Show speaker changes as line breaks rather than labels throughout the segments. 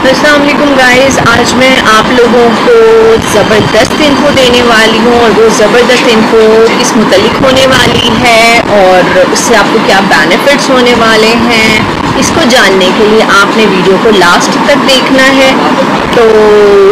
अस्सलाम वालेकुम गाइस, आज मैं आप लोगों को ज़बरदस्त इन्फो देने वाली हूँ और वो ज़बरदस्त इन्फो किस मुतल्लिक होने वाली है और उससे आपको क्या बेनिफिट्स होने वाले हैं, इसको जानने के लिए आपने वीडियो को लास्ट तक देखना है। तो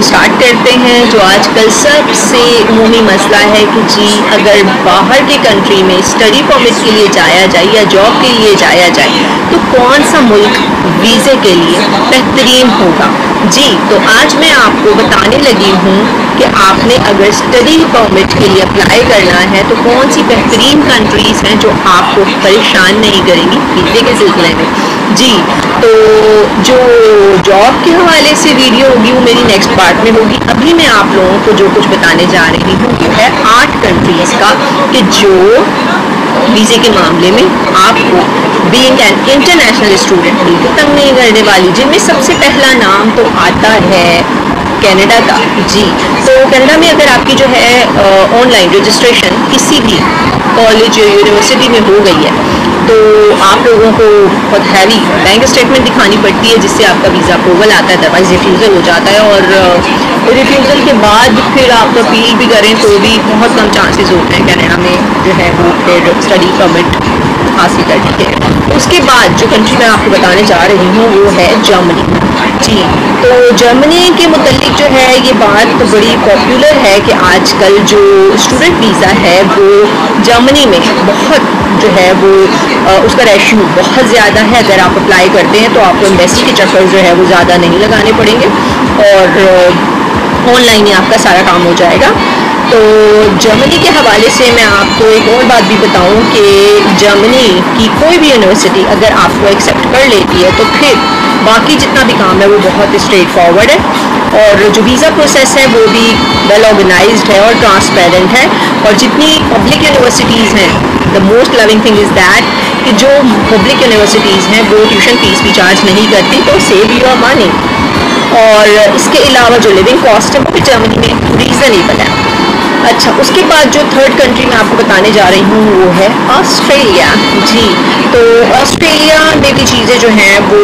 स्टार्ट करते हैं। जो आजकल सबसे अमूमी मसला है कि जी अगर बाहर के कंट्री में स्टडी परमिट के लिए जाया जाए या जॉब के लिए जाया जाए तो कौन सा मुल्क वीज़े के लिए बेहतरीन होगा। जी तो आज मैं आपको बताने लगी हूँ कि आपने अगर स्टडी परमिट के लिए अप्लाई करना है तो कौन सी बेहतरीन कंट्रीज़ हैं जो आपको परेशान नहीं करेंगी वीज़े के सिलसिले में। जी तो जो जॉब के हवाले से वीडियो होगी वो मेरी नेक्स्ट पार्ट में होगी। अभी मैं आप लोगों को जो कुछ बताने जा रही हूँ वो है 8 कंट्रीज़ का कि जो वीज़े के मामले में आपको बीइंग एन इंटरनेशनल स्टूडेंट बिल्कुल तंग नहीं करने वाली, जिनमें सबसे पहला नाम तो आता है कनाडा का। जी तो कनाडा में अगर आपकी जो है ऑनलाइन रजिस्ट्रेशन किसी भी कॉलेज या यूनिवर्सिटी में हो गई है तो आप लोगों को बहुत हैवी बैंक स्टेटमेंट दिखानी पड़ती है जिससे आपका वीज़ा अप्रूवल आता है, अदरवाइज रिफ्यूज़ल हो जाता है। और रिफ्यूज़ल के बाद फिर आप अपील भी करें तो भी बहुत कम चांसेस होते हैं कनाडा में जो है वो फिर स्टडी परमिट हासिल करने के। उसके बाद जो कंट्री मैं आपको बताने जा रही हूँ वो है जर्मनी। जी तो जर्मनी के मुतल्लिक जो है ये बात तो बड़ी पॉपुलर है कि आजकल जो स्टूडेंट वीज़ा है वो जर्मनी में बहुत जो है वो उसका रेशियो बहुत ज़्यादा है। अगर आप अप्लाई करते हैं तो आपको एम्बेसी के चक्कर जो है वो ज़्यादा नहीं लगाने पड़ेंगे और ऑनलाइन ही आपका सारा काम हो जाएगा। तो जर्मनी के हवाले से मैं आपको एक और बात भी बताऊं कि जर्मनी की कोई भी यूनिवर्सिटी अगर आपको एक्सेप्ट कर लेती है तो फिर बाकी जितना भी काम है वो बहुत स्ट्रेट फॉरवर्ड है और जो वीज़ा प्रोसेस है वो भी वेल ऑर्गेनाइज्ड है और ट्रांसपेरेंट है। और जितनी पब्लिक यूनिवर्सिटीज़ हैं the most loving thing is that कि जो पब्लिक यूनिवर्सिटीज़ हैं वो ट्यूशन फीस भी चार्ज नहीं करती, तो सेव योर मनी। और इसके अलावा जो लिविंग कॉस्ट है वो भी जर्मनी में रीज़नेबल है। अच्छा, उसके बाद जो थर्ड कंट्री मैं आपको बताने जा रही हूँ वो है ऑस्ट्रेलिया। जी तो ऑस्ट्रेलिया में भी चीज़ें जो हैं वो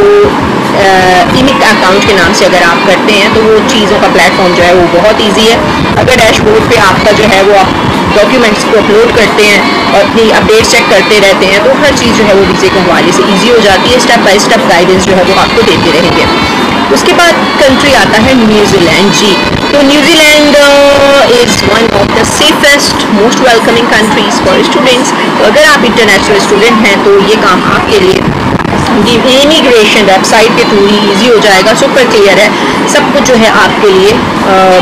इमिक अकाउंट के नाम से अगर आप करते हैं तो वो चीज़ों का प्लेटफॉर्म जो है वो बहुत इजी है। अगर डैशबोर्ड पे आपका जो है वो आप डॉक्यूमेंट्स को अपलोड करते हैं और अपनी अपडेट्स चेक करते रहते हैं तो हर चीज़ जो है वो वीज़े के हवाले से ईजी हो जाती है। स्टेप बाय स्टेप गाइडेंस जो है वो आपको देते रहेंगे। उसके बाद कंट्री आता है न्यूजीलैंड। जी तो New Zealand is one of the safest most welcoming countries for students. तो अगर आप इंटरनेशनल स्टूडेंट हैं तो ये काम आपके लिए इमिग्रेशन वेबसाइट के थ्रू ही ईजी हो जाएगा। सुपर क्लियर है, सब कुछ जो है आपके लिए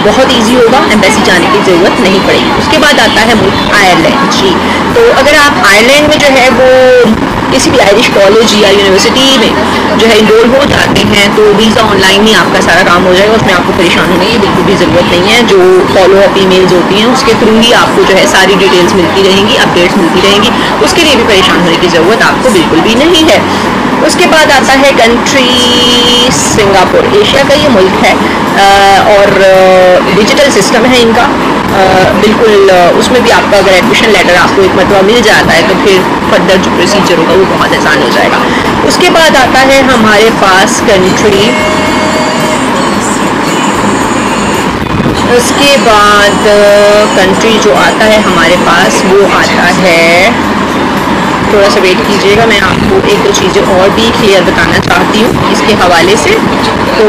बहुत इजी होगा, एम्बेसी जाने की ज़रूरत नहीं पड़ेगी। उसके बाद आता है मुल्क आयरलैंड। जी तो अगर आप आयरलैंड में जो है वो किसी भी आयरिश कॉलेज या यूनिवर्सिटी में जो है इनरोल हो जाते हैं तो वीज़ा ऑनलाइन ही आपका सारा काम हो जाएगा, उसमें आपको परेशान होने की बिल्कुल भी ज़रूरत नहीं है। जो फॉलो अप ईमेल्स होती हैं उसके थ्रू ही आपको जो है सारी डिटेल्स मिलती रहेंगी, अपडेट्स मिलती रहेंगी, उसके लिए भी परेशान होने की ज़रूरत आपको बिल्कुल भी नहीं है। उसके बाद आता है कंट्री सिंगापुर। एशिया का ये मुल्क है और डिजिटल सिस्टम है इनका बिल्कुल। उसमें भी आपका अगर एडमिशन लेटर आपको एक मरतबा मिल जाता है तो फिर फर्दर जो प्रोसीजर होगा वो बहुत आसान हो जाएगा। उसके बाद आता है हमारे पास कंट्री, उसके बाद कंट्री जो आता है हमारे पास वो आता है, थोड़ा सा वेट कीजिएगा, मैं आपको एक दो चीज़ें और भी क्लियर बताना चाहती हूँ इसके हवाले से, तो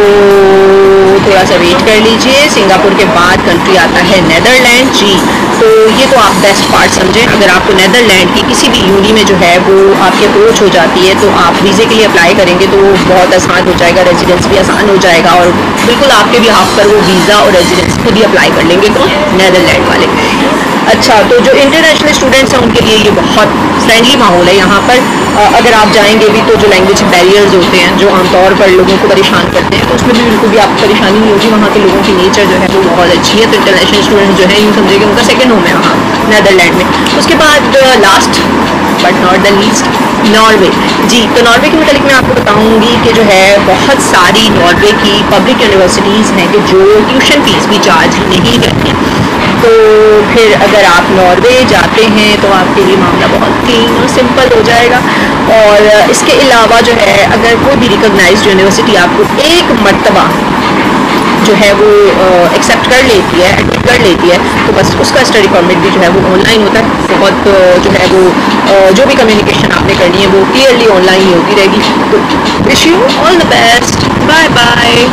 थोड़ा सा वेट कर लीजिए। सिंगापुर के बाद कंट्री आता है नेदरलैंड। जी तो ये तो आप बेस्ट पार्ट समझें। अगर आपको नेदरलैंड की किसी भी यूनी में जो है वो आपकी अप्रोच हो जाती है तो आप वीज़े के लिए अप्लाई करेंगे तो वो बहुत आसान हो जाएगा, रेजिडेंस भी आसान हो जाएगा और बिल्कुल आपके भी हाथ पर वो वीज़ा और रेजिडेंस खुद ही अप्लाई कर लेंगे तो नेदरलैंड वाले। अच्छा, तो जो इंटरनेशनल स्टूडेंट्स हैं उनके लिए ये बहुत फ्रेंडली माहौल है यहाँ पर। अगर आप जाएंगे भी तो जो लैंग्वेज बैरियर्स होते हैं जो आमतौर पर लोगों को परेशान करते हैं तो उसमें भी बिल्कुल भी आपको परेशानी नहीं होगी। वहाँ के लोगों की नेचर जो है वो बहुत अच्छी है। तो इंटरनेशनल स्टूडेंट्स जो है यूँ समझिए कि उनका सेकेंड होम है वहाँ नेदरलैंड में। उसके बाद last but not the least Norway. जी तो नॉर्वे के मतलब मैं आपको बताऊंगी कि जो है बहुत सारी नॉर्वे की पब्लिक यूनिवर्सिटीज़ हैं कि जो ट्यूशन फीस भी चार्ज नहीं करती हैं। तो फिर अगर आप नॉर्वे जाते हैं तो आपके लिए मामला बहुत क्लीन और सिंपल हो जाएगा। और इसके अलावा जो है अगर कोई भी रिकॉग्नाइज्ड यूनिवर्सिटी आपको एक मर्तबा जो है वो एक्सेप्ट कर लेती है, एडमिट कर लेती है, तो बस उसका स्टडी परमिट भी जो है वो ऑनलाइन होता है। बहुत जो है वो जो भी कम्युनिकेशन आपने करनी है वो क्लियरली ऑनलाइन ही होती रहेगी। तो wish you all the best, bye bye.